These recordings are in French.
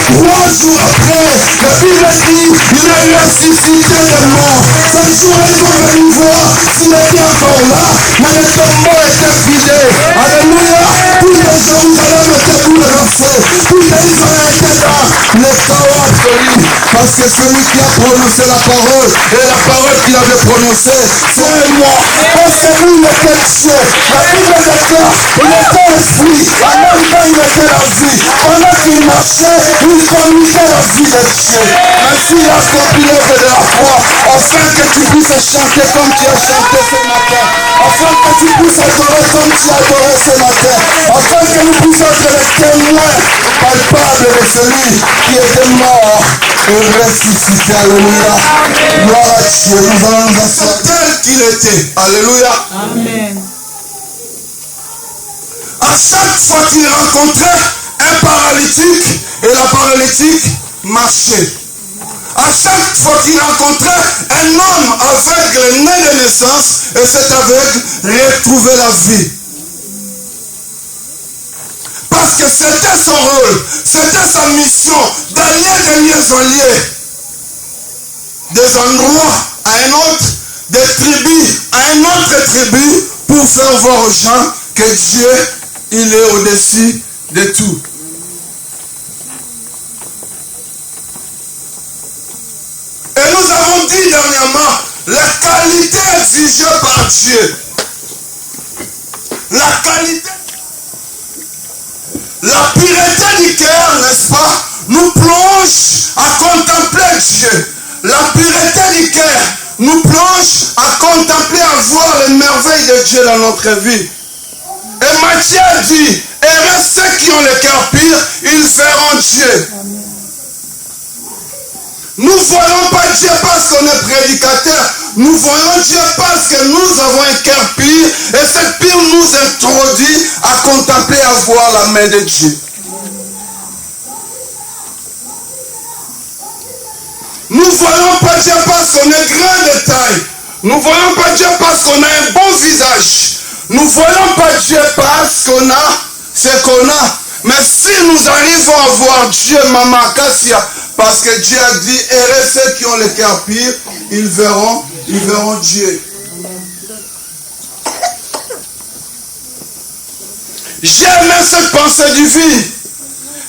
3 jours après, la Bible dit, il a ressuscité les morts. 5 jours, ils sont venus voir s'il était encore là, mais le tombeau était vidé. Alléluia. Tout le Jérusalem était bouleversé. Tout Israël était là. Le chaos absolu. Parce que celui qui a prononcé la parole, et la parole qu'il avait prononcée, c'est moi. Parce que lui, il était Dieu. La Bible déclare, il était esprit. En même temps, il était la vie. Pendant qu'il marchait, il communiquait la vie de Dieu. Ainsi, il a accompli l'œuvre de la foi, afin que tu puisses chanter comme tu as chanté ce matin. Afin que tu puisses adorer comme tu as adoré ce matin. Afin que nous puissions être les témoins palpables de celui qui était mort et ressuscité. Alléluia. Gloire à Dieu. Nous allons nous asseoir tel qu'il était. Alléluia. Amen. À chaque fois qu'il rencontrait un paralytique, et la paralytique marchait. À chaque fois qu'il rencontrait un homme aveugle né de naissance, et cet aveugle retrouvait la vie. Parce que c'était son rôle, c'était sa mission d'aller de lieu en lieu, des endroits à un autre, des tribus à un autre tribu, pour faire voir aux gens que Dieu, il est au-dessus de tout. Et nous avons dit dernièrement, la qualité exigée par Dieu. La qualité, la pureté du cœur, n'est-ce pas, nous plonge à contempler Dieu. La pureté du cœur nous plonge à contempler, à voir les merveilles de Dieu dans notre vie. Et Matthieu dit, heureux ceux qui ont le cœur pur, ils verront Dieu. Nous ne voyons pas Dieu parce qu'on est prédicateur. Nous voyons Dieu parce que nous avons un cœur pur. Et ce pur nous introduit à contempler, à voir la main de Dieu. Nous ne voyons pas Dieu parce qu'on est grand de taille. Nous ne voyons pas Dieu parce qu'on a un bon visage. Nous ne voyons pas Dieu parce qu'on a ce qu'on a. Mais si nous arrivons à voir Dieu, Maman Cassia, parce que Dieu a dit, heureux ceux qui ont le cœur pur, ils verront Dieu. J'ai aimé cette pensée divine.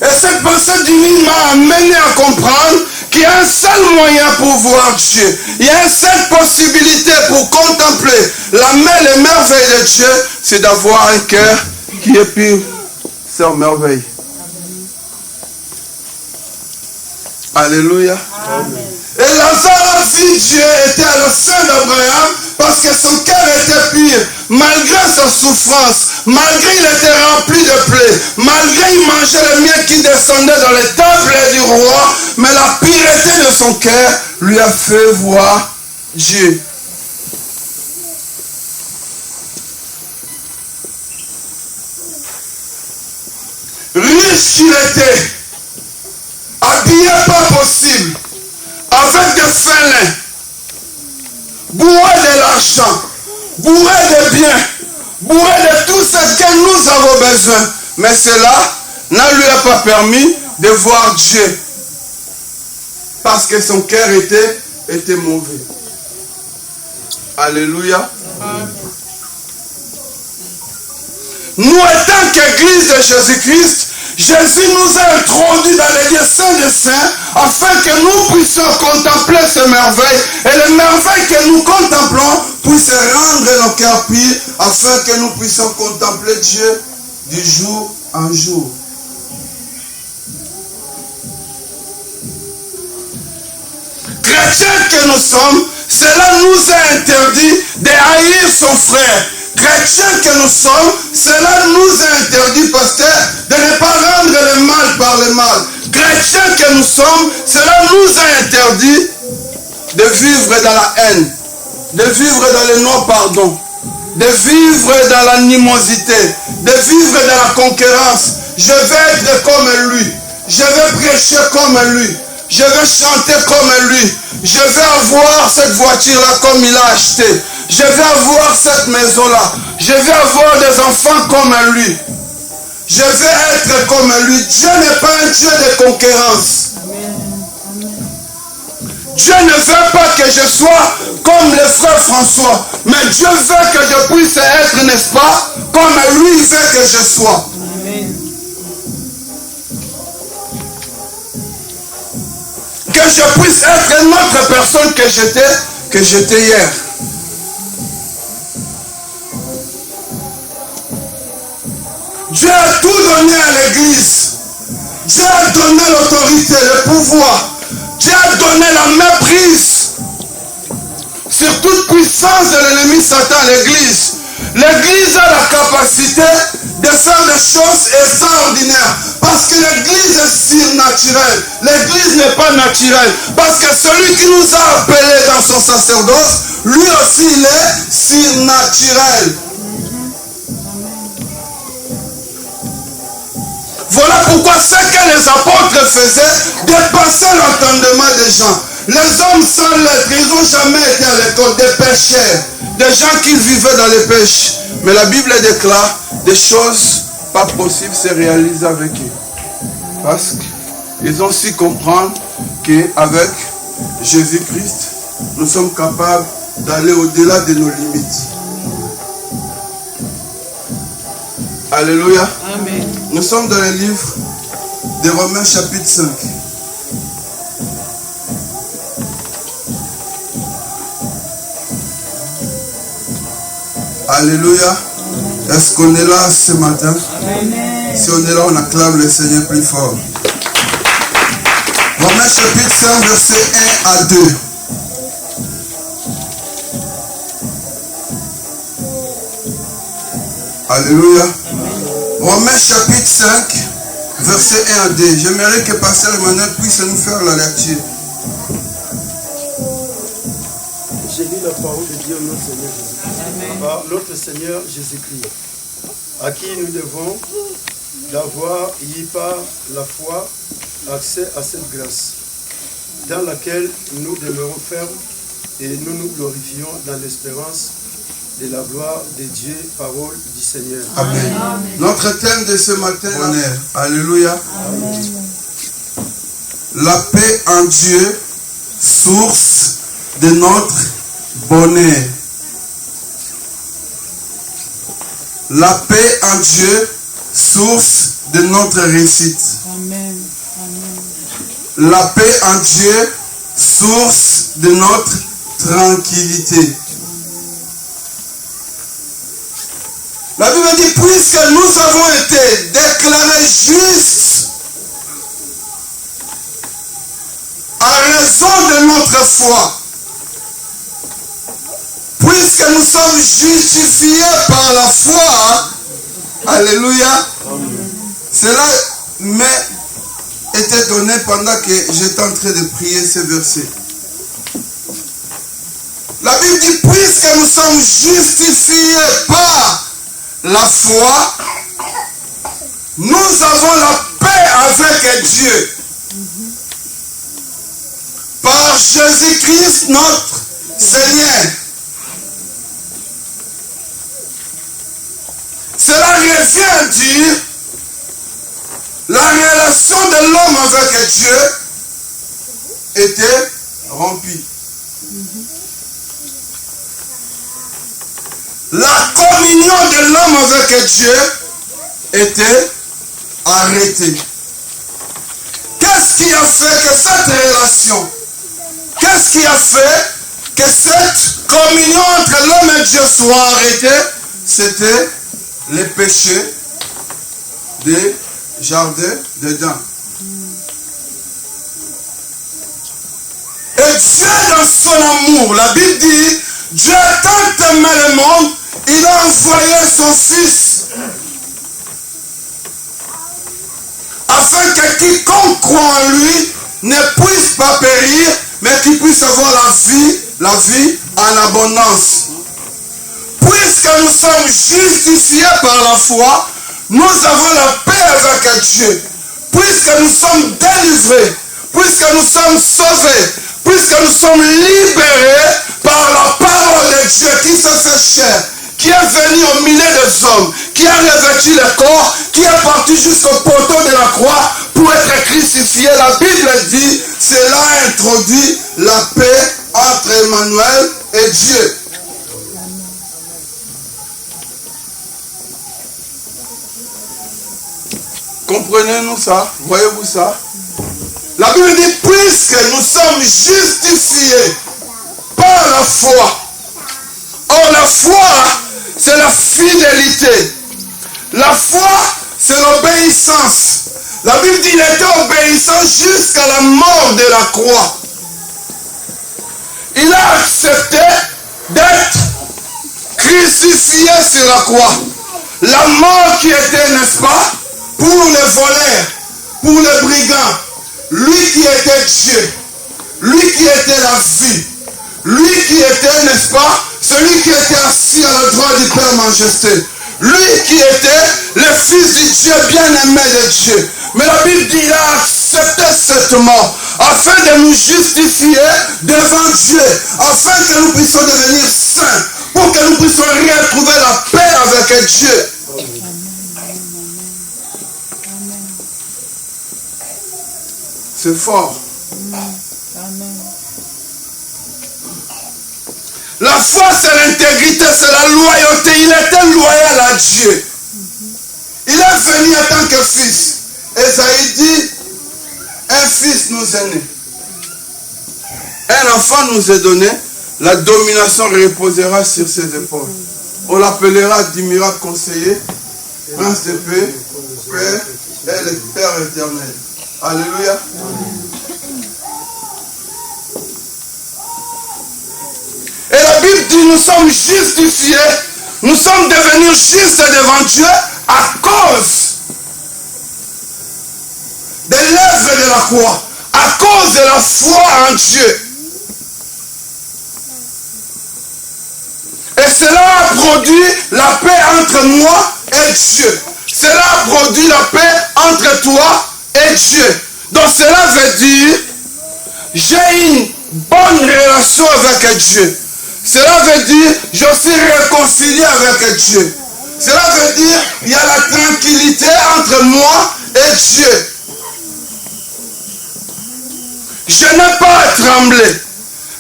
Et cette pensée divine m'a amené à comprendre qu'il y a un seul moyen pour voir Dieu. Il y a une seule possibilité pour contempler la main, les merveilles de Dieu, c'est d'avoir un cœur qui est pur. C'est une merveille. Alléluia. Amen. Et Lazare a vu Dieu était à le sein d'Abraham parce que son cœur était pur. Malgré sa souffrance, malgré il était rempli de plaies, malgré il mangeait le miel qui descendait dans les tables du roi, mais la pureté de son cœur lui a fait voir Dieu. Riche qu'il était, habillé pas possible, avec des félins, bourré de l'argent, bourré de biens, bourré de tout ce que nous avons besoin. Mais cela ne lui a pas permis de voir Dieu. Parce que son cœur était mauvais. Alléluia. Nous étant qu'Église de Jésus-Christ, Jésus nous a introduits dans les lieux saints des saints afin que nous puissions contempler ces merveilles et les merveilles que nous contemplons puissent rendre nos cœurs purs afin que nous puissions contempler Dieu du jour en jour. Chrétiens que nous sommes, cela nous a interdit de haïr son frère. Chrétiens que nous sommes, cela nous a interdit, pasteur, de ne pas rendre le mal par le mal. Chrétiens que nous sommes, cela nous a interdit de vivre dans la haine, de vivre dans le non-pardon, de vivre dans l'animosité, de vivre dans la concurrence. Je vais être comme lui, je vais prêcher comme lui, je vais chanter comme lui, je vais avoir cette voiture-là comme il a acheté. Je vais avoir cette maison-là. Je vais avoir des enfants comme lui. Je veux être comme lui. Dieu n'est pas un Dieu de concurrence. Dieu ne veut pas que je sois comme le frère François. Mais Dieu veut que je puisse être, n'est-ce pas, comme lui veut que je sois. Que je puisse être une autre personne que j'étais hier. Dieu a tout donné à l'église. Dieu a donné l'autorité, le pouvoir. Dieu a donné la méprise sur toute puissance de l'ennemi Satan à l'église. L'église a la capacité de faire des choses extraordinaires. Parce que l'église est surnaturelle. L'église n'est pas naturelle. Parce que celui qui nous a appelés dans son sacerdoce, lui aussi il est surnaturel. Voilà pourquoi ce que les apôtres faisaient dépassait l'entendement des gens. Les hommes sans lettres, ils n'ont jamais été à l'école, des pécheurs, des gens qui vivaient dans les péchés. Mais la Bible déclare des choses pas possibles se réalisent avec eux. Parce qu'ils ont su comprendre qu'avec Jésus-Christ, nous sommes capables d'aller au-delà de nos limites. Alléluia. Amen. Nous sommes dans le livre de Romains chapitre 5. Alléluia. Est-ce qu'on est là ce matin? Amen. Si on est là, on acclame le Seigneur plus fort. Romains chapitre 5, verset 1 à 2. Alléluia. Romains chapitre 5, verset 1 à 2. J'aimerais que Pasteur Emmanuel puisse nous faire la lecture. J'ai lu la parole de Dieu, notre Seigneur Jésus-Christ. Par notre Seigneur Jésus-Christ, à qui nous devons d'avoir eu par la foi accès à cette grâce, dans laquelle nous demeurons fermes et nous nous glorifions dans l'espérance de la gloire de Dieu, parole du Seigneur. Amen. Amen. Notre thème de ce matin, bonheur. Alléluia. Amen. La paix en Dieu, source de notre bonheur. La paix en Dieu, source de notre réussite. Amen. Amen. La paix en Dieu, source de notre tranquillité. La Bible dit, puisque nous avons été déclarés justes à raison de notre foi, puisque nous sommes justifiés par la foi, alléluia, cela m'est été donné pendant que j'étais en train de prier ce verset. La Bible dit, puisque nous sommes justifiés par la foi, nous avons la paix avec Dieu. Par Jésus-Christ notre Seigneur. Cela revient à dire la relation de l'homme avec Dieu était rompue. La communion de l'homme avec Dieu était arrêtée. Qu'est-ce qui a fait que cette relation, qu'est-ce qui a fait que cette communion entre l'homme et Dieu soit arrêtée? C'était le péché des jardins d'Éden. Et Dieu, dans son amour, la Bible dit, Dieu a tant aimé le monde, il a envoyé son Fils afin que quiconque croit en lui ne puisse pas périr, mais qu'il puisse avoir la vie en abondance. Puisque nous sommes justifiés par la foi, nous avons la paix avec Dieu. Puisque nous sommes délivrés, puisque nous sommes sauvés, puisque nous sommes libérés par la parole de Dieu qui se fait chair, qui est venu au milieu des hommes, qui a revêtu revêtu le corps, qui est parti jusqu'au poteau de la croix pour être crucifié. La Bible dit, cela introduit la paix entre Emmanuel et Dieu. Comprenez-nous ça? Voyez-vous ça? La Bible dit, puisque nous sommes justifiés par la foi. Or, la foi, c'est la fidélité. La foi, c'est l'obéissance. La Bible dit, il était obéissant jusqu'à la mort de la croix. Il a accepté d'être crucifié sur la croix. La mort qui était, n'est-ce pas, pour les voleurs, pour les brigands. Lui qui était Dieu, lui qui était la vie, lui qui était, n'est-ce pas, celui qui était assis à la droite du Père Majesté, lui qui était le Fils du Dieu bien-aimé de Dieu. Mais la Bible dit, il a accepté cette mort afin de nous justifier devant Dieu, afin que nous puissions devenir saints, pour que nous puissions retrouver la paix avec Dieu. C'est fort. La foi, c'est l'intégrité, c'est la loyauté. Il était loyal à Dieu. Il est venu en tant que fils. Esaïe dit, un fils nous est né. Un enfant nous est donné. La domination reposera sur ses épaules. On l'appellera admirable conseiller, prince de paix, Père et le Père éternel. Alléluia. Et la Bible dit, nous sommes justifiés, nous sommes devenus justes devant Dieu à cause de l'œuvre de la croix, à cause de la foi en Dieu. Et cela a produit la paix entre moi et Dieu. Cela a produit la paix entre toi et Dieu. Donc cela veut dire, j'ai une bonne relation avec Dieu. Cela veut dire, je suis réconcilié avec Dieu. Cela veut dire, il y a la tranquillité entre moi et Dieu. Je n'ai pas à trembler.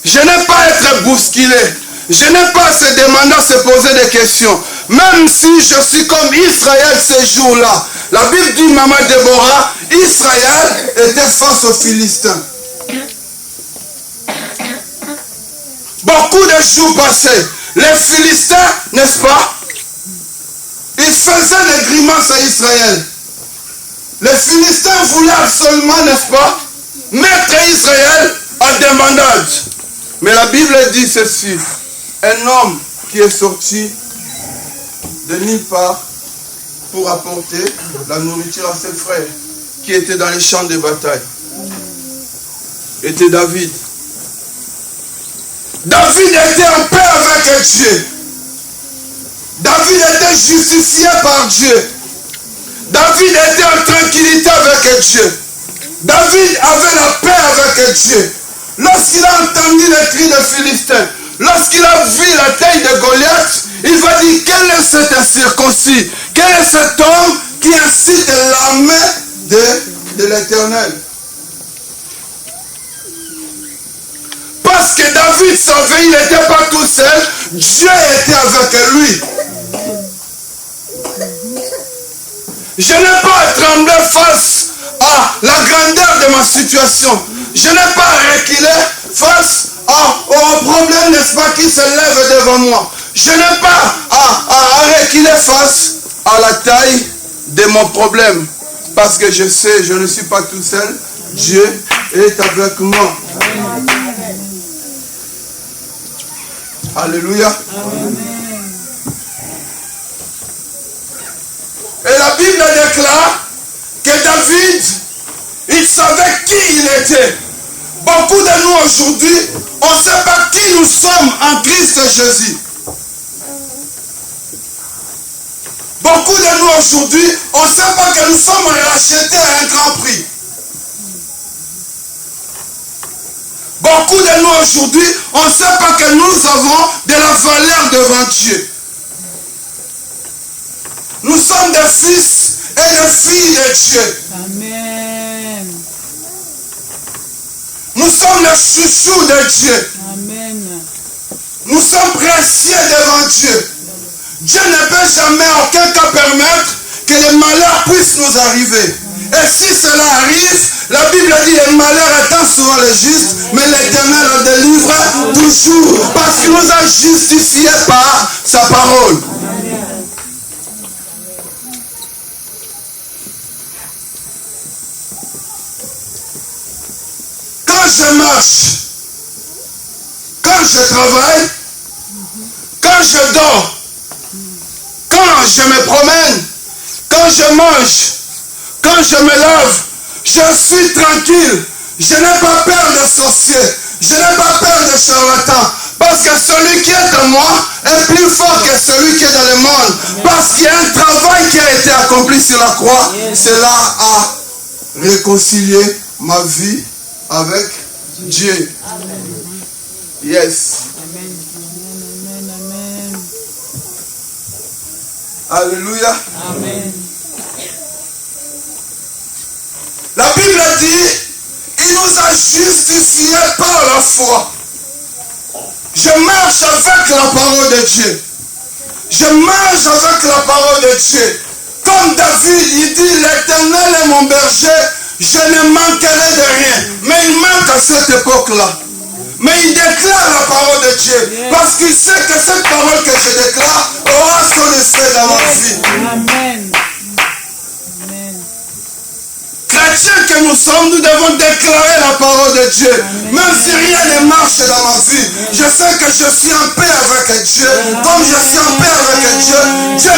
Je n'ai pas à être bousculé. Je n'ai pas à se demander, à se poser des questions. Même si je suis comme Israël ces jours-là. La Bible dit, maman Déborah, Israël était face aux Philistins. Beaucoup de jours passés, les Philistins, n'est-ce pas, ils faisaient des grimaces à Israël. Les Philistins voulaient absolument, n'est-ce pas, mettre Israël en débandade. Mais la Bible dit ceci, un homme qui est sorti de nulle part pour apporter la nourriture à ses frères qui étaient dans les champs de bataille était David. David était en paix avec Dieu. David était justifié par Dieu. David était en tranquillité avec Dieu. David avait la paix avec Dieu. Lorsqu'il a entendu les cris des Philistins, lorsqu'il a vu la taille de Goliath, il va dire, quel est cet incirconcis? Quel est cet homme qui incite l'armée de l'Éternel? Parce que David savait, il n'était pas tout seul, Dieu était avec lui. Je n'ai pas à trembler face à la grandeur de ma situation. Je n'ai pas à reculer face au problème, n'est-ce pas, qui se lève devant moi. Je n'ai pas à reculer face à la taille de mon problème. Parce que je sais, je ne suis pas tout seul. Dieu est avec moi. Alléluia. Et la Bible déclare que David, il savait qui il était. Beaucoup de nous aujourd'hui, on ne sait pas qui nous sommes en Christ Jésus. Beaucoup de nous aujourd'hui, on ne sait pas que nous sommes rachetés à un grand prix. Beaucoup de nous aujourd'hui, on ne sait pas que nous avons de la valeur devant Dieu. Nous sommes des fils et des filles de Dieu. Amen. Nous sommes les chouchous de Dieu. Amen. Nous sommes précieux devant Dieu. Dieu ne peut jamais en aucun cas permettre que les malheurs puissent nous arriver. Et si cela arrive, la Bible dit les malheurs étant souvent les justes, mais l'Éternel en délivre toujours. Parce qu'il nous a justifiés par sa parole. Quand je marche, quand je travaille, quand je dors, quand je me promène, quand je mange, quand je me lave, je suis tranquille. Je n'ai pas peur des sorciers. Je n'ai pas peur des charlatans. Parce que celui qui est en moi est plus fort que celui qui est dans le monde. Parce qu'il y a un travail qui a été accompli sur la croix. Cela a réconcilié ma vie avec Dieu. Yes. Amen. Amen. Amen. Alléluia. Amen. La Bible dit, il nous a justifiés par la foi. Je marche avec la parole de Dieu. Je marche avec la parole de Dieu. Comme David, il dit, l'Éternel est mon berger, je ne manquerai de rien. Mais il manque à cette époque-là. Mais il déclare la parole de Dieu. Parce qu'il sait que cette parole que je déclare aura son effet dans ma vie. Amen. Amen. Chrétiens que nous sommes, nous devons déclarer la parole de Dieu. Amen. Même si rien ne marche dans ma vie, je sais que je suis en paix avec Dieu. Comme je suis en paix avec Dieu, Dieu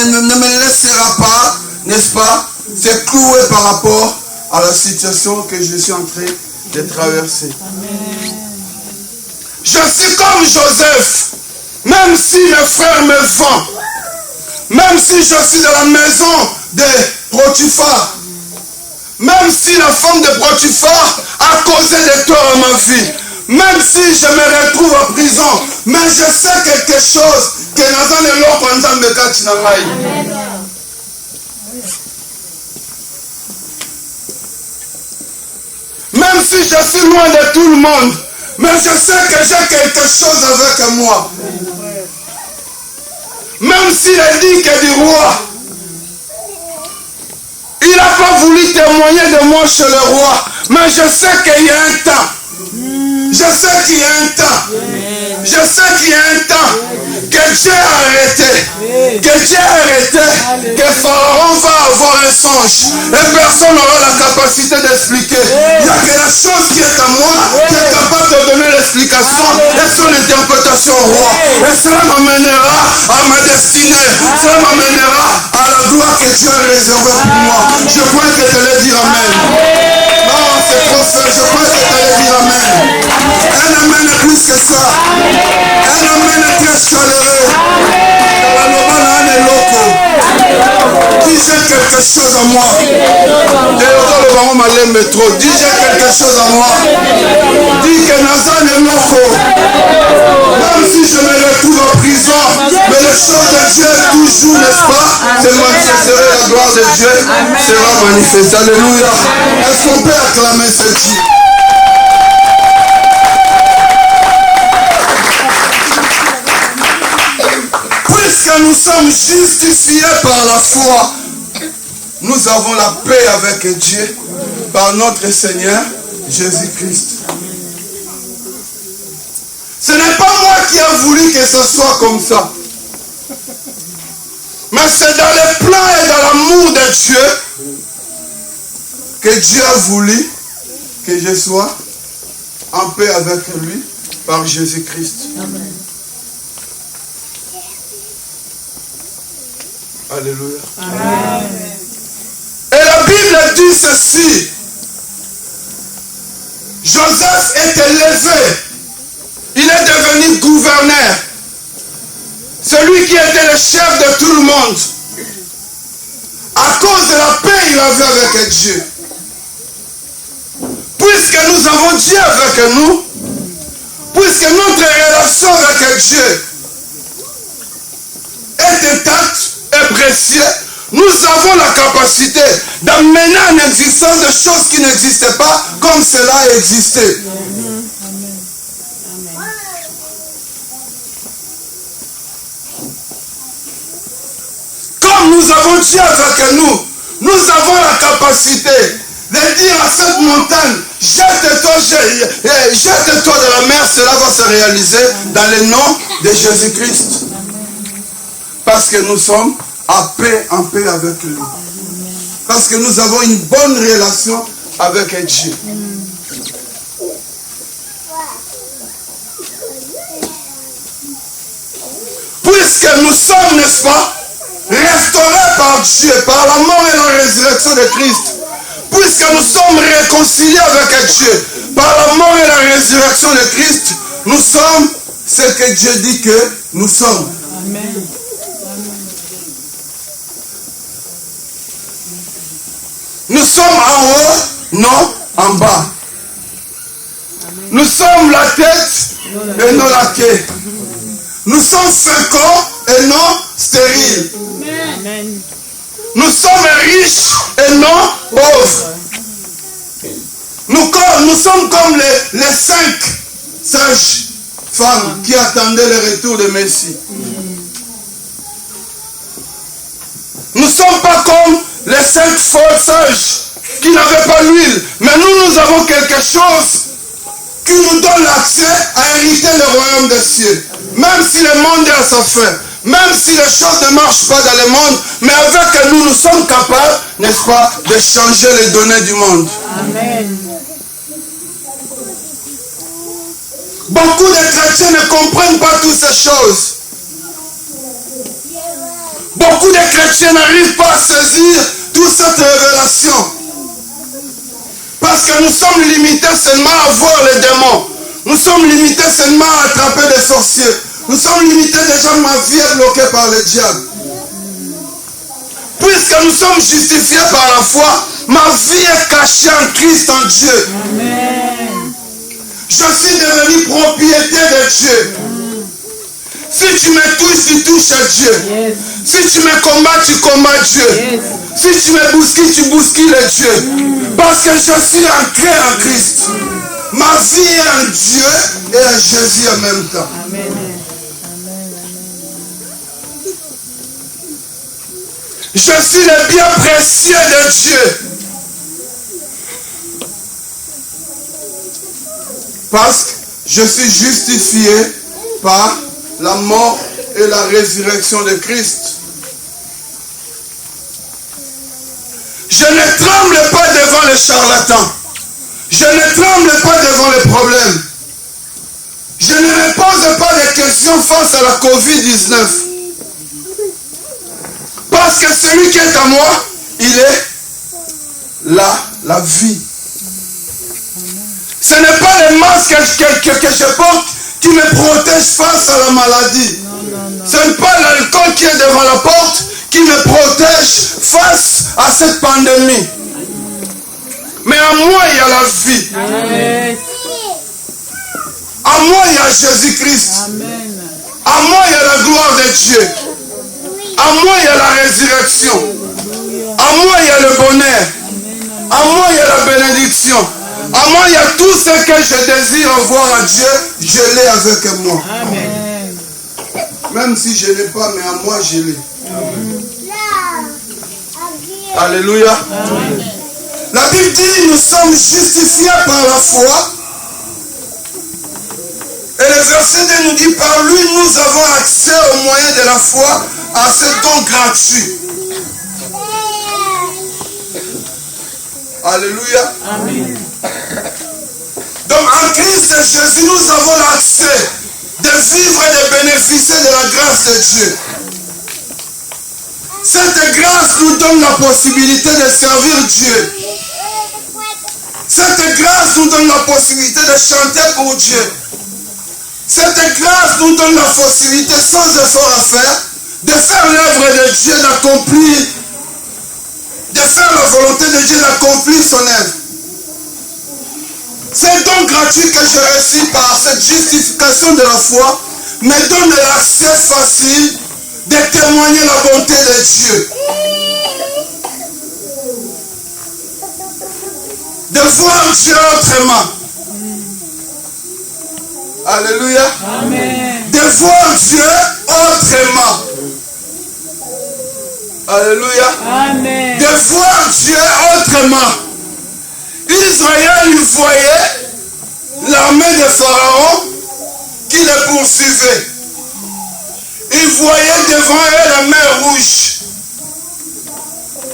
ne me laissera pas, n'est-ce pas, se clouer par rapport à la situation que je suis en train de traverser. Amen. Je suis comme Joseph. Même si mes frères me vendent, même si je suis dans la maison de Potiphar, même si la femme de Potiphar a causé des torts à ma vie, même si je me retrouve en prison, mais je sais quelque chose que dans un eloko nzambe kati na ngai. Même si je suis loin de tout le monde, mais je sais que j'ai quelque chose avec moi. Même s'il est dit que du roi, il n'a pas voulu témoigner de moi chez le roi, mais je sais qu'il y a un temps. Je sais qu'il y a un temps. Je sais qu'il y a un temps que Dieu a arrêté. Que Dieu a arrêté. Que Pharaon va avoir un songe. Et personne n'aura la capacité d'expliquer. Il n'y a que la chose qui est à moi qui est capable de donner l'explication et son interprétation au roi. Et cela m'amènera à ma destinée. Cela m'amènera à la gloire que Dieu a réservée pour moi. Je crois que tu allais dire Amen. Non, c'est trop seul. Je crois que tu allais dire Amen. Un amen est plus que ça. Un amen est très chaleureux. Dis j'ai quelque chose à moi. Dis j'ai quelque chose à moi. Dis que Nazan est loco. Même si je me retrouve en prison, mais les choses de Dieu toujours, n'est-ce pas, se manifesterait la gloire de Dieu sera manifestée. Alléluia. Est-ce qu'on peut acclamer ce Dieu? Puisque nous sommes justifiés par la foi, nous avons la paix avec Dieu par notre Seigneur Jésus-Christ. Ce n'est pas moi qui ai voulu que ce soit comme ça. Mais c'est dans les plans et dans l'amour de Dieu que Dieu a voulu que je sois en paix avec lui par Jésus-Christ. Amen. Alléluia. Amen. Et la Bible dit ceci. Joseph est élevé. Il est devenu gouverneur. Celui qui était le chef de tout le monde. À cause de la paix qu'il avait avec Dieu. Puisque nous avons Dieu avec nous. Puisque notre relation avec Dieu est est intact et précieux, nous avons la capacité d'amener en existence des choses qui n'existaient pas comme cela existait. Comme nous avons Dieu avec nous, nous avons la capacité de dire à cette montagne, jette-toi de la mer, cela va se réaliser dans le nom de Jésus-Christ. Parce que nous sommes en paix avec lui. Parce que nous avons une bonne relation avec Dieu. Puisque nous sommes, n'est-ce pas, restaurés par Dieu, par la mort et la résurrection de Christ. Puisque nous sommes réconciliés avec Dieu, par la mort et la résurrection de Christ, nous sommes ce que Dieu dit que nous sommes. Amen. Nous sommes en haut, non en bas. Nous sommes la tête et non la queue. Nous sommes féconds et non stériles. Amen. Nous sommes riches et non pauvres. Nous sommes comme les 5 sages femmes qui attendaient le retour de Messie. Nous ne sommes pas comme les 5 faux sages qui n'avaient pas l'huile. Mais nous avons quelque chose qui nous donne l'accès à hériter le royaume des cieux. Même si le monde est à sa fin. Même si les choses ne marchent pas dans le monde. Mais avec nous, nous sommes capables, n'est-ce pas, de changer les données du monde. Amen. Beaucoup de chrétiens ne comprennent pas toutes ces choses. Beaucoup de chrétiens n'arrivent pas à saisir toute cette révélation. Parce que nous sommes limités seulement à voir les démons. Nous sommes limités seulement à attraper des sorciers. Nous sommes limités déjà, ma vie est bloquée par le diable. Puisque nous sommes justifiés par la foi, ma vie est cachée en Christ, en Dieu. Amen. Je suis devenu propriété de Dieu. Si tu me touches, tu touches à Dieu. Yes. Si tu me combats, tu combats Dieu. Yes. Si tu me bouscules, tu bouscules Dieu. Parce que je suis ancré en Christ. Ma vie est en Dieu et en Jésus en même temps. Amen. Je suis le bien précieux de Dieu. Parce que je suis justifié par la mort et la résurrection de Christ. Je ne tremble pas devant les charlatans. Je ne tremble pas devant les problèmes. Je ne me pose pas de questions face à la COVID-19. Parce que celui qui est à moi, il est là, la vie. Ce n'est pas le masque que je porte qui me protège face à la maladie. Ce n'est pas l'alcool qui est devant la porte qui me protège face à cette pandémie. Mais en moi, il y a la vie. Amen. En moi, il y a Jésus-Christ. Amen. En moi, il y a la gloire de Dieu. En moi, il y a la résurrection. En moi, il y a le bonheur. En moi, il y a la bénédiction. En moi, il y a tout ce que je désire voir à Dieu, je l'ai avec moi. Amen. Même si je ne l'ai pas, mais en moi, je l'ai. Alléluia. Amen. La Bible dit, nous sommes justifiés par la foi. Et le verset 2 nous dit, par lui, nous avons accès au moyen de la foi à ce don gratuit. Alléluia. Amen. Donc en Christ Jésus, nous avons l'accès de vivre et de bénéficier de la grâce de Dieu. Cette grâce nous donne la possibilité de servir Dieu. Cette grâce nous donne la possibilité de chanter pour Dieu. Cette grâce nous donne la possibilité, sans effort à faire, de faire l'œuvre de Dieu, d'accomplir, de faire la volonté de Dieu, d'accomplir son œuvre. C'est donc gratuit que je reçus par cette justification de la foi, me donne l'accès facile de témoigner la bonté de Dieu. De voir Dieu autrement. Alléluia. Amen. De voir Dieu autrement. Alléluia. Amen. De voir Dieu autrement. Israël, il voyait l'armée de Pharaon qui les poursuivait. Il voyait devant eux la mer rouge.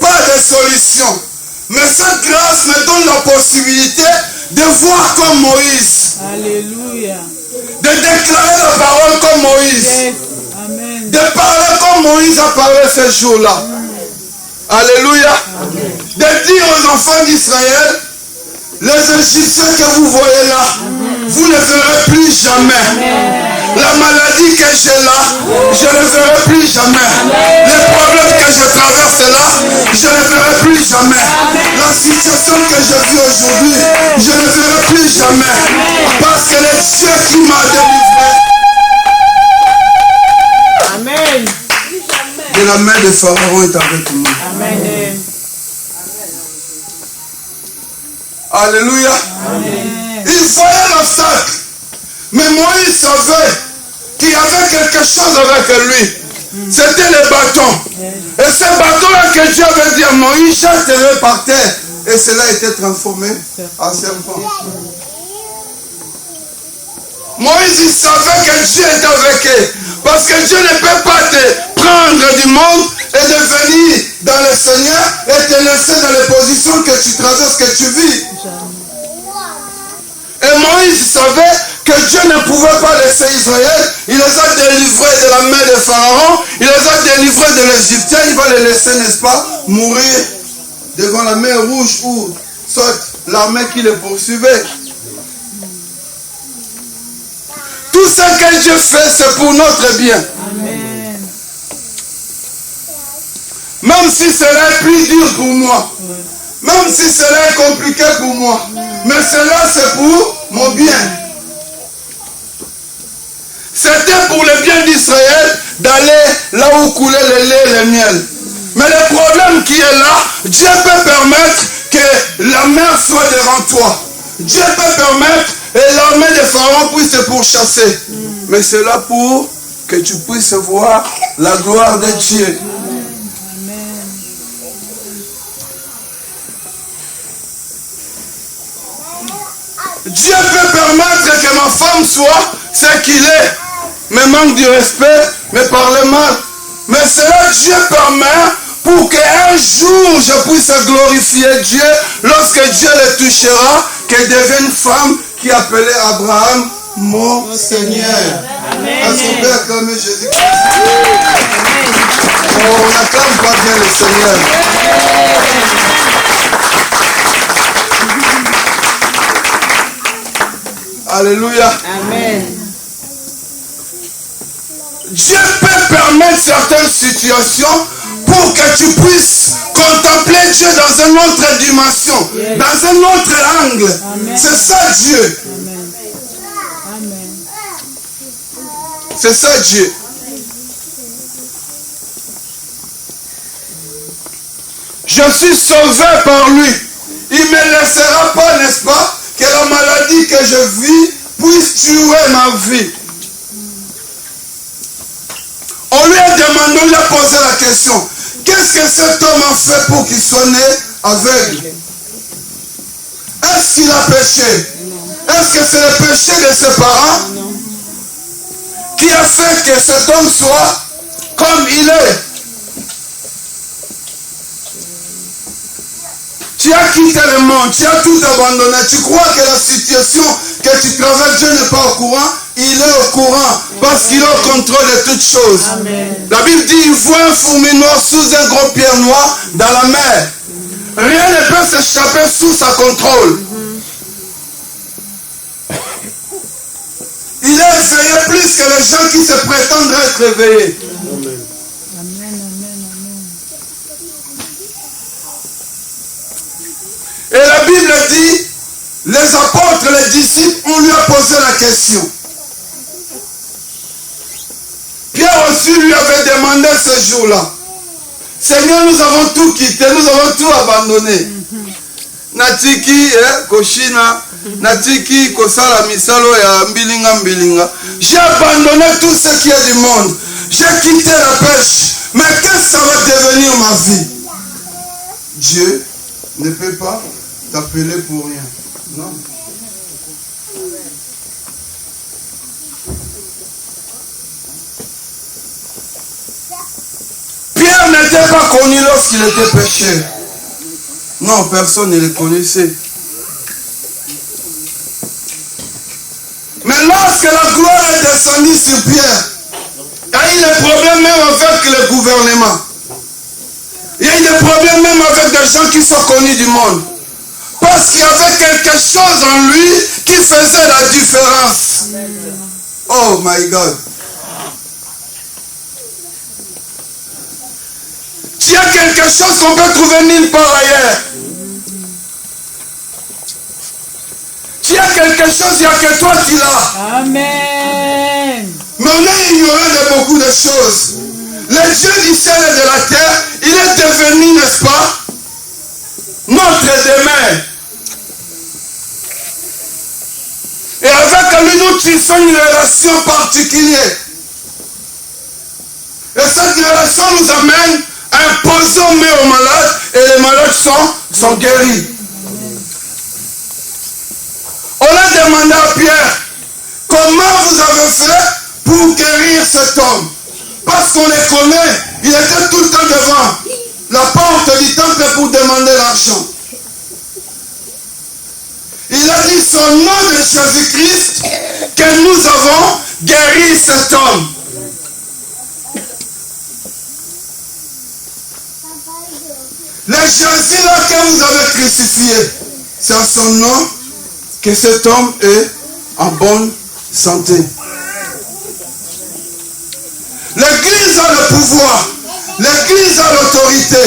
Pas de solution. Mais cette grâce me donne la possibilité de voir comme Moïse. Alléluia. De déclarer la parole comme Moïse. Yes. Amen. De parler comme Moïse a parlé ce jour-là. Alléluia. De dire aux enfants d'Israël, les Égyptiens que vous voyez là, vous ne verrez plus jamais. La maladie que j'ai là, je ne verrai plus jamais. Les problèmes que je traverse là, je ne verrai plus jamais. La situation que je vis aujourd'hui, je ne verrai plus jamais. Parce que le Dieu qui m'a délivré Amen. de la main de Pharaon est avec moi. Amen. Alléluia. Amen. Il voyait l'obstacle. Mais Moïse savait qu'il y avait quelque chose avec lui. C'était le bâton. Et ce bâton-là que Dieu avait dit à Moïse, jetez-le par terre. Et cela a été transformé en serpent. Moïse, il savait que Dieu était avec eux. Parce que Dieu ne peut pas te prendre du monde et de venir dans le Seigneur et te laisser dans les positions que tu traverses, que tu vis. Et Moïse savait que Dieu ne pouvait pas laisser Israël. Il les a délivrés de la main de Pharaon. Il les a délivrés de l'Égyptien. Il va les laisser, n'est-ce pas, mourir devant la mer rouge ou soit l'armée qui les poursuivait. Tout ce que Dieu fait, c'est pour notre bien. Amen. Même si cela est plus dur pour moi. Même si cela est compliqué pour moi. Mais cela, c'est pour mon bien. C'était pour le bien d'Israël d'aller là où coulait le lait et le miel. Mais le problème qui est là, Dieu peut permettre que la mer soit devant toi. Dieu peut permettre et l'armée de Pharaon puisse te pourchasser. Mais c'est là pour que tu puisses voir la gloire de Dieu. Dieu peut permettre que ma femme soit ce qu'il est, me manque du respect, me parle mal. Mais cela Dieu permet pour qu'un jour je puisse glorifier Dieu lorsque Dieu le touchera, qu'elle devienne femme qui appelait Abraham mon Seigneur. Est-ce qu'on peut acclamer Jésus-Christ? Oh, on n'acclame pas bien le Seigneur. Alléluia. Amen. Dieu peut permettre certaines situations pour que tu puisses contempler Dieu dans une autre dimension, dans un autre angle. C'est ça Dieu. Amen. Amen. C'est ça Dieu. Je suis sauvé par lui. Il ne me laissera pas, n'est-ce pas, que la maladie que je vis puisse tuer ma vie. On lui a demandé, on lui a posé la question, qu'est-ce que cet homme a fait pour qu'il soit né aveugle? Est-ce qu'il a péché? Est-ce que c'est le péché de ses parents qui a fait que cet homme soit comme il est? Tu as quitté le monde, tu as tout abandonné. Tu crois que la situation que tu traverses, Dieu n'est pas au courant? Il est au courant parce qu'il est au contrôle de toutes choses. Amen. La Bible dit, il voit un fourmi noir sous un gros pierre noir dans la mer. Rien ne peut s'échapper sous sa contrôle. Il est éveillé plus que les gens qui se prétendent être éveillés. Amen. Amen. Amen. Et la Bible dit, les apôtres, les disciples, on lui a posé la question. Pierre aussi lui avait demandé ce jour-là. Seigneur, nous avons tout quitté, nous avons tout abandonné. Natiki, Koshina, Natiki, Kosala Misalo ya Mbilinga. J'ai abandonné tout ce qui est du monde. J'ai quitté la pêche. Mais qu'est-ce que ça va devenir ma vie? Dieu ne peut pas t'appeler pour rien. Non. Pierre n'était pas connu lorsqu'il était pécheur. Non, personne ne le connaissait. Mais lorsque la gloire est descendue sur Pierre, il y a eu des problèmes même avec le gouvernement. Il y a eu des problèmes même avec des gens qui sont connus du monde. Parce qu'il y avait quelque chose en lui qui faisait la différence. Oh my God. Tu as quelque chose qu'on peut trouver nulle part ailleurs. Tu as quelque chose, il n'y a que toi qui l'as. Amen. Mais on est ignorant de beaucoup de choses. Le Dieu du ciel et de la terre, il est devenu, n'est-ce pas, notre demeure. Et avec lui, nous tissons une relation particulière. Et cette relation nous amène à imposer aux malades et les malades sont guéris. On a demandé à Pierre, comment vous avez fait pour guérir cet homme? Parce qu'on les connaît, il était tout le temps devant la porte du temple pour demander l'argent. Il a dit son nom de Jésus-Christ que nous avons guéri cet homme. Le Jésus là que vous avez crucifié, c'est à son nom que cet homme est en bonne santé. L'Église a le pouvoir, l'Église a l'autorité,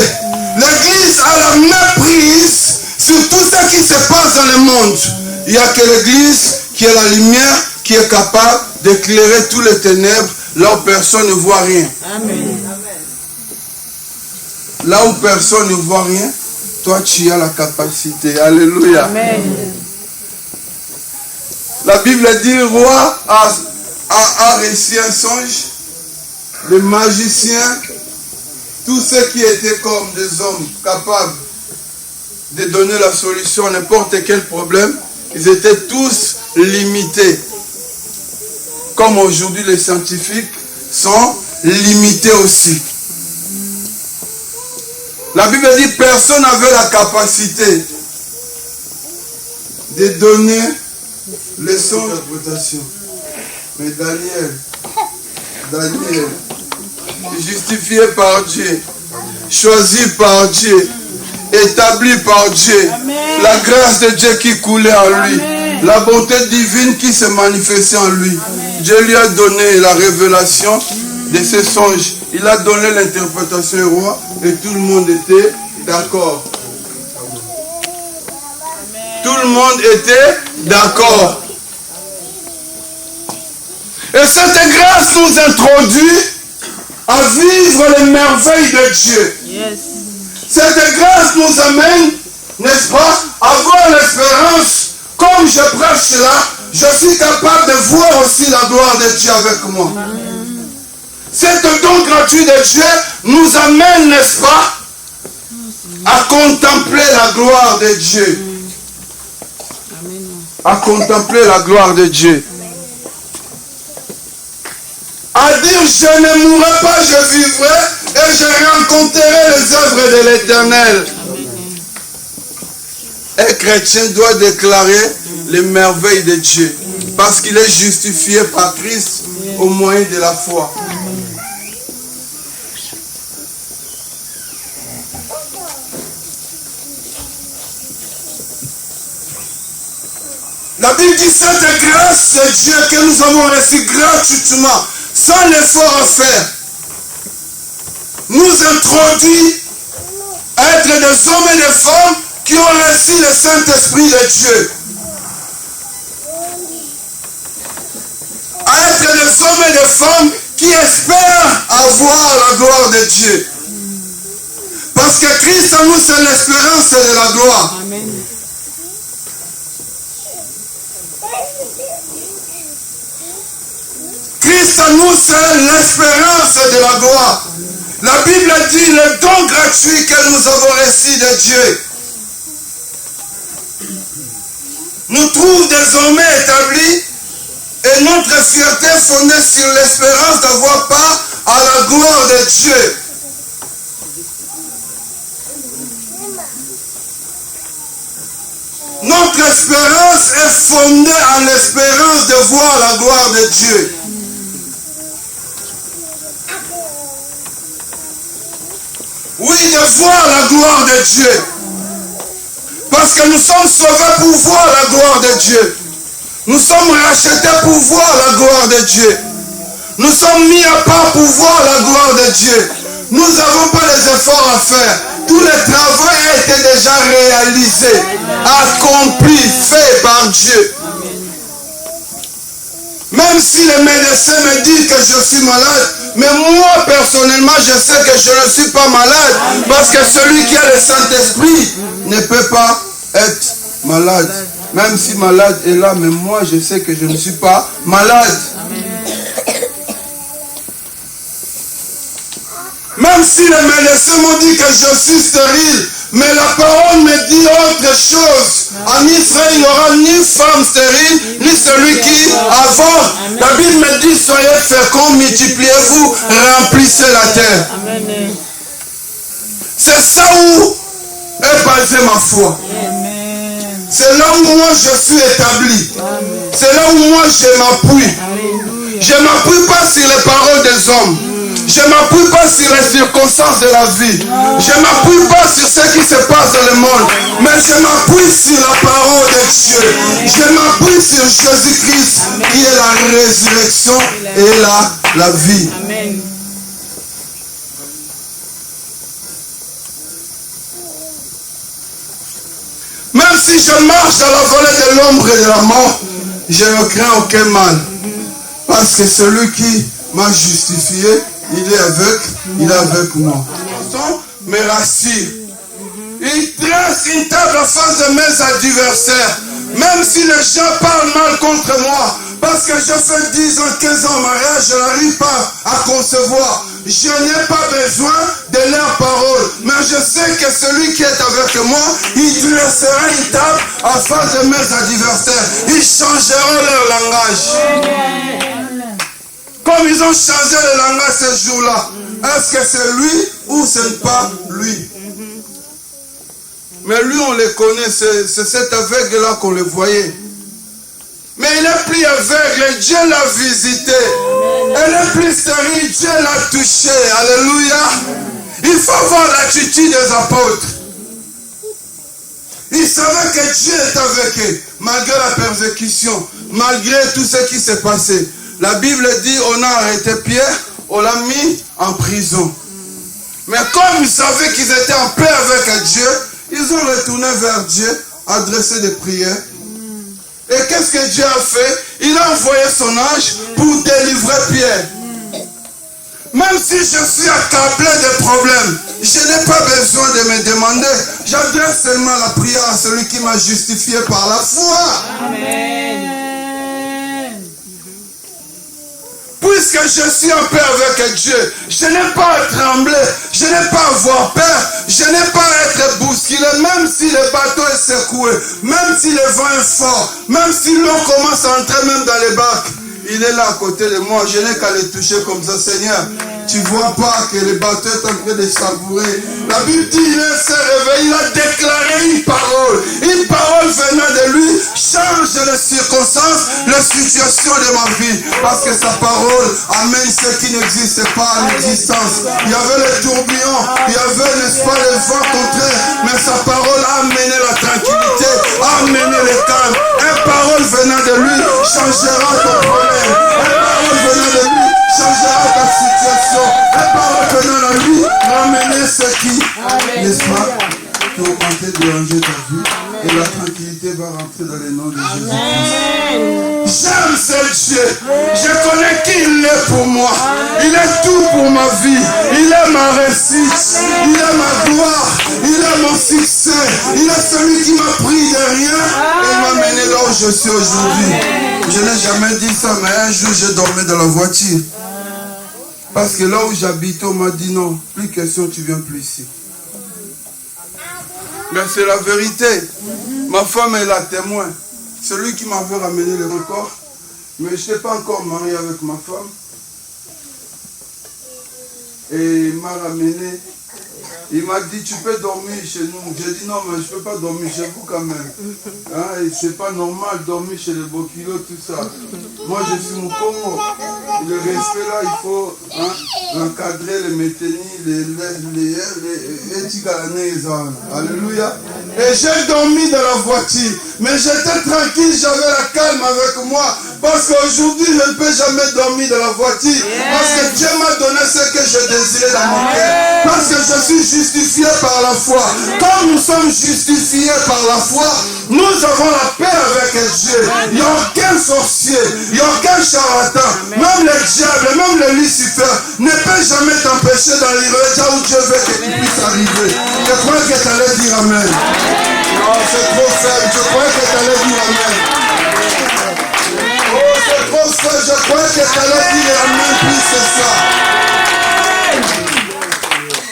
l'Église a la méprise sur tout ce qui se passe dans le monde. Il n'y a que l'Église qui est la lumière, qui est capable d'éclairer tous les ténèbres là où personne ne voit rien. Amen. Là où personne ne voit rien, toi tu as la capacité. Alléluia. Amen. La Bible dit, le roi a reçu un songe, les magiciens, tous ceux qui étaient comme des hommes capables de donner la solution à n'importe quel problème, ils étaient tous limités. Comme aujourd'hui les scientifiques sont limités aussi. La Bible dit, personne n'avait la capacité de donner les sons d'interprétation. Mais Daniel, justifié par Dieu, choisi par Dieu, établi par Dieu, Amen. la grâce de Dieu qui coulait en lui, Amen. la bonté divine qui se manifestait en lui. Amen. Dieu lui a donné la révélation de ses songes. Il a donné l'interprétation au roi et tout le monde était d'accord. Tout le monde était d'accord. Et cette grâce nous introduit à vivre les merveilles de Dieu. Yes. Cette grâce nous amène, n'est-ce pas, à avoir l'espérance. Comme je prêche là, je suis capable de voir aussi la gloire de Dieu avec moi. Cet don gratuit de Dieu nous amène, n'est-ce pas, à contempler la gloire de Dieu. À contempler la gloire de Dieu. À dire, je ne mourrai pas, je vivrai et je rencontrerai les œuvres de l'Éternel. Un chrétien doit déclarer les merveilles de Dieu parce qu'il est justifié par Christ au moyen de la foi. La Bible dit cette grâce de Dieu que nous avons reçue gratuitement, sans l'effort à faire, nous introduit à être des hommes et des femmes qui ont reçu le Saint-Esprit de Dieu. À être des hommes et des femmes qui espèrent avoir la gloire de Dieu. Parce que Christ en nous, c'est l'espérance de la gloire. Amen. Christ en nous, c'est l'espérance de la gloire. La Bible dit le don gratuit que nous avons reçu de Dieu nous trouve désormais établis et notre fierté fondée sur l'espérance d'avoir part à la gloire de Dieu. Notre espérance est fondée en l'espérance de voir la gloire de Dieu. Oui, de voir la gloire de Dieu. Parce que nous sommes sauvés pour voir la gloire de Dieu. Nous sommes rachetés pour voir la gloire de Dieu. Nous sommes mis à part pour voir la gloire de Dieu. Nous n'avons pas les efforts à faire. Tout le travail a été déjà réalisé, accompli, fait par Dieu. Même si les médecins me disent que je suis malade, mais moi personnellement je sais que je ne suis pas malade. Parce que celui qui a le Saint-Esprit ne peut pas être malade. Même si malade est là, mais moi je sais que je ne suis pas malade. Même si les médecins m'ont dit que je suis stérile, mais la parole me dit autre chose. En Israël, il n'y aura ni femme stérile, ni celui qui avorte. La Bible me dit, soyez féconds, multipliez-vous, remplissez la terre. Amen. C'est ça où est basée ma foi. Amen. C'est là où moi je suis établi. C'est là où moi je m'appuie. Alléluia. Je ne m'appuie pas sur les paroles des hommes. Je ne m'appuie pas sur les circonstances de la vie. Je ne m'appuie pas sur ce qui se passe dans le monde. Mais je m'appuie sur la parole de Dieu. Je m'appuie sur Jésus-Christ qui est la résurrection et la vie. Amen. Même si je marche dans la vallée de l'ombre et de la mort, je ne crains aucun mal. Parce que celui qui m'a justifié, il est avec moi. Me rassure. Il dresse une table en face de mes adversaires. Même si les gens parlent mal contre moi, parce que je fais 10 ans, 15 ans en mariage, je n'arrive pas à concevoir. Je n'ai pas besoin de leur parole. Mais je sais que celui qui est avec moi, il dressera une table en face de mes adversaires. Ils changeront leur langage. Comme ils ont changé le langage ce jour-là. Est-ce que c'est lui ou ce n'est pas lui? Mais lui, on le connaît, c'est cet aveugle-là qu'on le voyait. Mais il n'est plus aveugle, Dieu l'a visité. Elle n'est plus stérile, Dieu l'a touché. Alléluia. Il faut voir l'attitude des apôtres. Ils savaient que Dieu est avec eux, malgré la persécution, malgré tout ce qui s'est passé. La Bible dit, on a arrêté Pierre, on l'a mis en prison. Mais comme ils savaient qu'ils étaient en paix avec Dieu, ils ont retourné vers Dieu, adressé des prières. Et qu'est-ce que Dieu a fait? Il a envoyé son ange pour délivrer Pierre. Même si je suis accablé de problèmes, je n'ai pas besoin de me demander. J'adresse seulement la prière à celui qui m'a justifié par la foi. Amen. Puisque je suis en paix avec Dieu, je n'ai pas à trembler, je n'ai pas à avoir peur, je n'ai pas à être bousculé, même si le bateau est secoué, même si le vent est fort, même si l'eau commence à entrer même dans les barques. Il est là à côté de moi, je n'ai qu'à le toucher comme ça. Seigneur, tu ne vois pas que le bateau est en train de savourer. La Bible dit, il s'est réveillé, il a déclaré une parole venant de lui, change les circonstances, les situations de ma vie. Parce que sa parole amène ce qui n'existe pas à l'existence. Il y avait le tourbillon, il y avait, n'est-ce pas, le vent contraire, mais sa parole a amené la tranquillité, a amené le calme. Une parole venant de lui changera ton problème. Une parole venant de lui changera ta situation. Une parole venant de lui ramener ce qui, n'est-ce pas, qui ont tenté de déranger ta vie. Et la tranquillité va rentrer dans les noms de Jésus. J'aime ce Dieu. Je connais qui il est pour moi. Il est tout pour ma vie. Il est ma réussite. Il est ma gloire. Il est mon succès. Il est celui qui m'a pris de rien et m'a mené là où je suis aujourd'hui. Je n'ai jamais dit ça, mais un jour je dormais dans la voiture. Parce que là où j'habite, on m'a dit non, plus question, tu viens plus ici. Mais c'est la vérité. Ma femme est la témoin. Celui qui m'avait ramené le record, mais je n'étais pas encore marié avec ma femme. Et il m'a ramené. Il m'a dit, tu peux dormir chez nous. J'ai dit, non, mais je ne peux pas dormir chez vous quand même. Hein, et c'est pas normal de dormir chez les Bokilo, tout ça. Moi, je suis mon Congo. Le respect là, il faut l'encadrer, le maintenir, Alléluia. Et j'ai dormi dans la voiture. Mais j'étais tranquille, j'avais la calme avec moi. Parce qu'aujourd'hui, je ne peux jamais dormir dans la voiture. Parce que Dieu m'a donné ce que je désirais dans mon cœur. Parce que je suis justifié par la foi. Quand nous sommes justifiés par la foi, nous avons la paix avec Dieu. Il n'y a aucun sorcier, il n'y a aucun charlatan. Même le diable, même le Lucifer ne peut jamais t'empêcher d'arriver là où Dieu veut que tu puisses arriver. Je crois que tu allais dire Amen. Non, c'est trop faible. Je crois que tu allais dire Amen. Oh, c'est trop faible. Je crois que tu allais dire Amen. Puis c'est ça.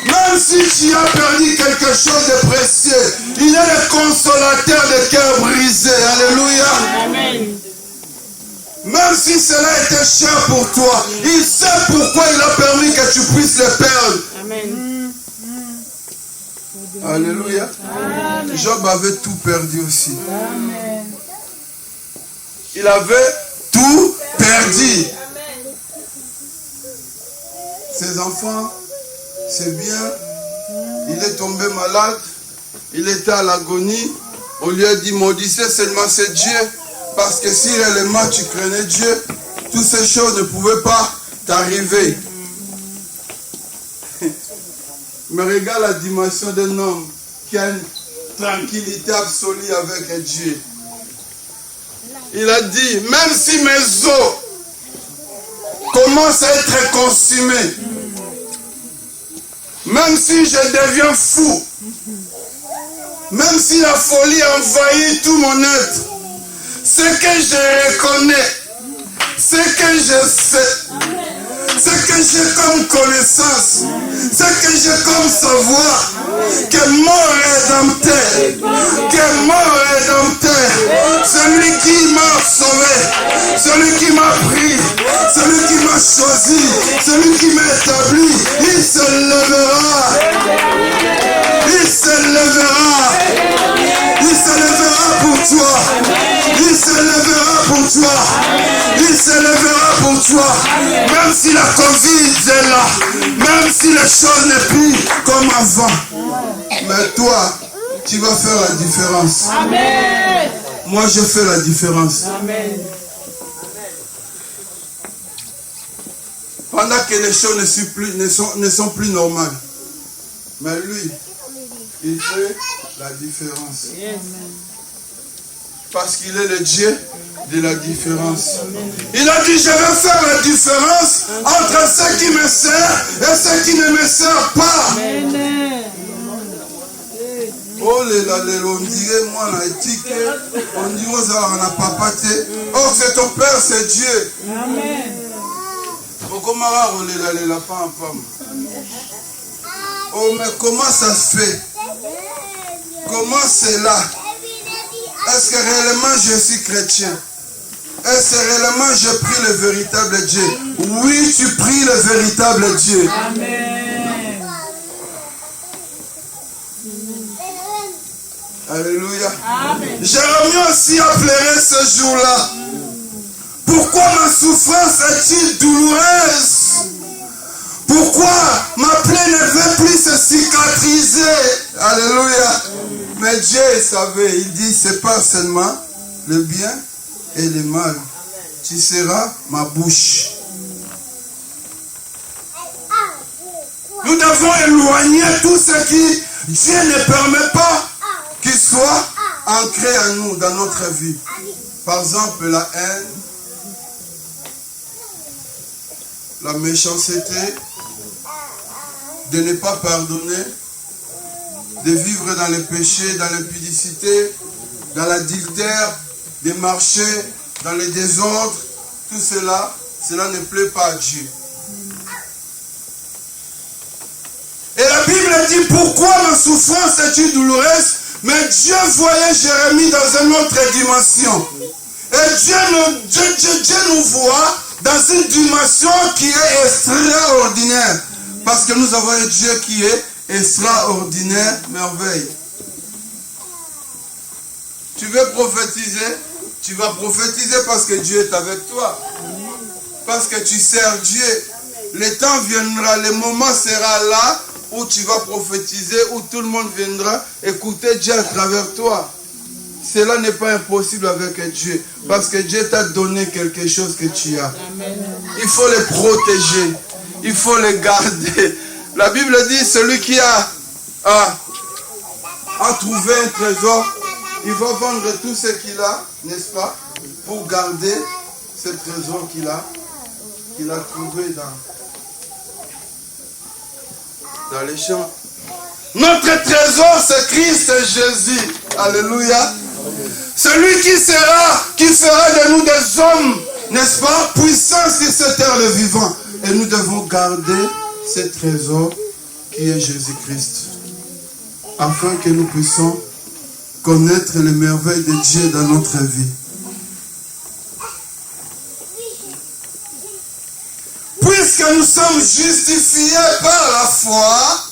Même si tu as perdu quelque chose de précieux, il est le consolateur des cœurs brisés. Alléluia. Amen. Même si cela était cher pour toi, il sait pourquoi il a permis que tu puisses le perdre. Amen. Alléluia. Amen. Job avait tout perdu aussi. Amen. Il avait tout perdu. Ses enfants, c'est bien. Il est tombé malade. Il était à l'agonie. On lui a dit, maudissez seulement c'est Dieu. Parce que si réellement tu craignais Dieu, toutes ces choses ne pouvaient pas t'arriver. Mais regarde la dimension d'un homme qui a une tranquillité absolue avec Dieu. Il a dit, même si mes os commencent à être consumés, même si je deviens fou, même si la folie envahit tout mon être, ce que je reconnais, ce que je sais, ce que j'ai comme connaissance, ce que j'ai comme savoir, que mon rédempteur, celui qui m'a sauvé, celui qui m'a pris, celui qui m'a choisi, celui qui m'a établi, il se lèvera. Il se lèvera. Il se lèvera pour toi. Il se lèvera pour toi. Il se lèvera pour toi. Même si la Covid est là, même si les choses ne plus comme avant, mais toi, tu vas faire la différence. Amen. Moi, je fais la différence. Amen. Pendant que les choses ne sont plus normales. Mais lui, il fait la différence. Parce qu'il est le Dieu de la différence. Il a dit, je vais faire la différence entre ceux qui me servent et ceux qui ne me servent pas. Oh on dirait moi la éthique, on dit aux on n'a pas pâté. Oh, c'est ton Père, c'est Dieu. Amen. Oh, mais comment ça se fait? Comment c'est là? Est-ce que réellement je suis chrétien? Est-ce que réellement je prie le véritable Dieu? Oui, tu pries le véritable Dieu. Amen. Alléluia. Amen. Jérémie aussi a pleuré ce jour-là. Pourquoi ma souffrance est-il douloureuse? Pourquoi ma plaie ne veut plus se cicatriser? Alléluia. Mais Dieu savait, il dit, c'est pas seulement le bien et le mal. Tu seras ma bouche. Nous devons éloigner tout ce qui Dieu ne permet pas qu'il soit ancrées en nous, dans notre vie. Par exemple, la haine, la méchanceté, de ne pas pardonner, de vivre dans le péché, dans l'impudicité, dans l'adultère, de marcher dans les désordres, tout cela, cela ne plaît pas à Dieu. Et la Bible dit pourquoi ma souffrance est-elle douloureuse, mais Dieu voyait Jérémie dans une autre dimension. Et Dieu nous voit dans une dimension qui est extraordinaire. Parce que nous avons un Dieu qui est extraordinaire, merveille. Tu veux prophétiser? Tu vas prophétiser parce que Dieu est avec toi. Parce que tu sers Dieu. Le temps viendra, le moment sera là où tu vas prophétiser, où tout le monde viendra écouter Dieu à travers toi. Cela n'est pas impossible avec Dieu. Parce que Dieu t'a donné quelque chose que tu as. Il faut le protéger. Il faut le garder. La Bible dit, celui qui a trouvé un trésor, il va vendre tout ce qu'il a, n'est-ce pas, pour garder ce trésor qu'il a trouvé dans les champs. Notre trésor, c'est Christ Jésus. Alléluia. Celui qui fera de nous des hommes, n'est-ce pas, puissants sur cette terre le vivant. Et nous devons garder ce trésor qui est Jésus-Christ, afin que nous puissions connaître les merveilles de Dieu dans notre vie. Puisque nous sommes justifiés par la foi,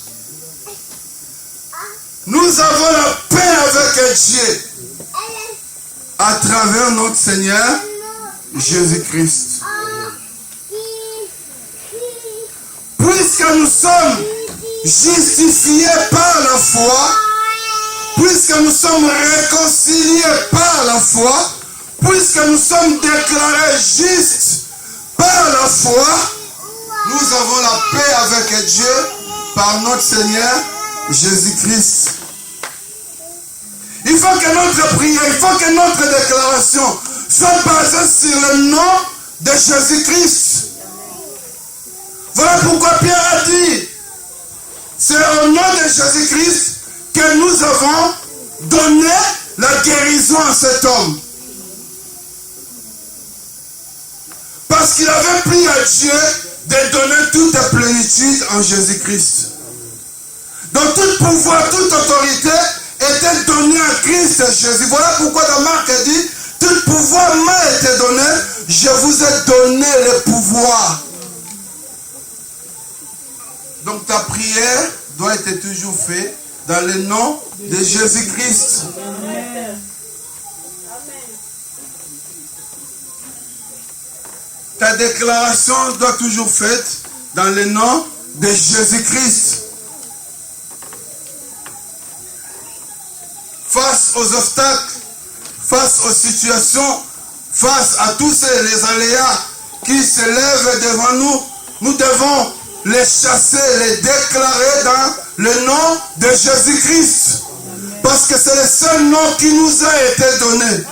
nous avons la paix avec Dieu à travers notre Seigneur Jésus-Christ. Puisque nous sommes justifiés par la foi, puisque nous sommes réconciliés par la foi, puisque nous sommes déclarés justes par la foi, nous avons la paix avec Dieu par notre Seigneur Jésus-Christ. Il faut que notre prière, il faut que notre déclaration soit basée sur le nom de Jésus-Christ. Voilà pourquoi Pierre a dit, c'est au nom de Jésus-Christ que nous avons donné la guérison à cet homme. Parce qu'il avait pris à Dieu de donner toute la plénitude en Jésus-Christ. Donc tout pouvoir, toute autorité était donnée à Christ Jésus. Voilà pourquoi dans Marc a dit, tout pouvoir m'a été donné, je vous ai donné le pouvoir. Donc ta prière doit être toujours faite dans le nom de Jésus-Christ. Ta déclaration doit toujours être faite dans le nom de Jésus-Christ. Face aux obstacles, face aux situations, face à tous les aléas qui se lèvent devant nous, nous devons les chasser, les déclarer dans le nom de Jésus-Christ. Parce que c'est le seul nom qui nous a été donné.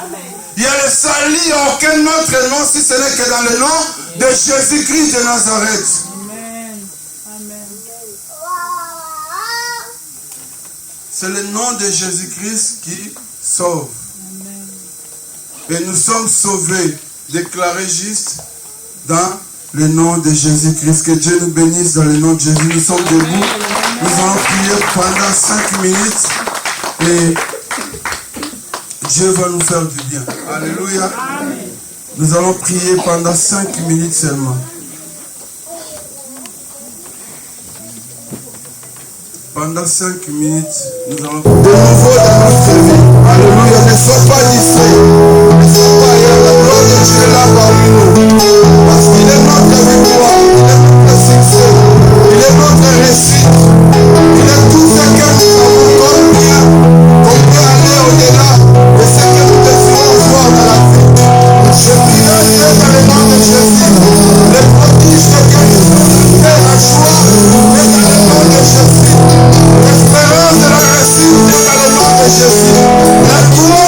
Il y a le salut, il n'y a aucun autre nom si ce n'est que dans le nom de Jésus-Christ de Nazareth. Amen. Amen. C'est le nom de Jésus-Christ qui sauve. Amen. Et nous sommes sauvés, déclarés justes dans le nom de Jésus-Christ. Que Dieu nous bénisse dans le nom de Jésus. Nous sommes debout. Nous allons prier pendant 5 minutes. Et Dieu va nous faire du bien. Alléluia. Nous allons prier pendant 5 minutes seulement. Pendant 5 minutes, nous allons de nouveau dans notre vie. Alléluia. Ne sois pas distrait. Ne sois pas ailleurs. La gloire de Dieu est là parmi nous. Parce qu'il est notre victoire. Il est notre succès. Il est notre réussite. Il est tout ce que nous avons comme bien. On peut aller au-delà de ce que nous désirons voir dans la vie. Je prie à Dieu dans le nom de Jésus. Les prodiges que nous avons fait la joie est dans le nom de Jésus. L'espérance de la réussite est dans le nom de Jésus. La gloire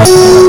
Amen.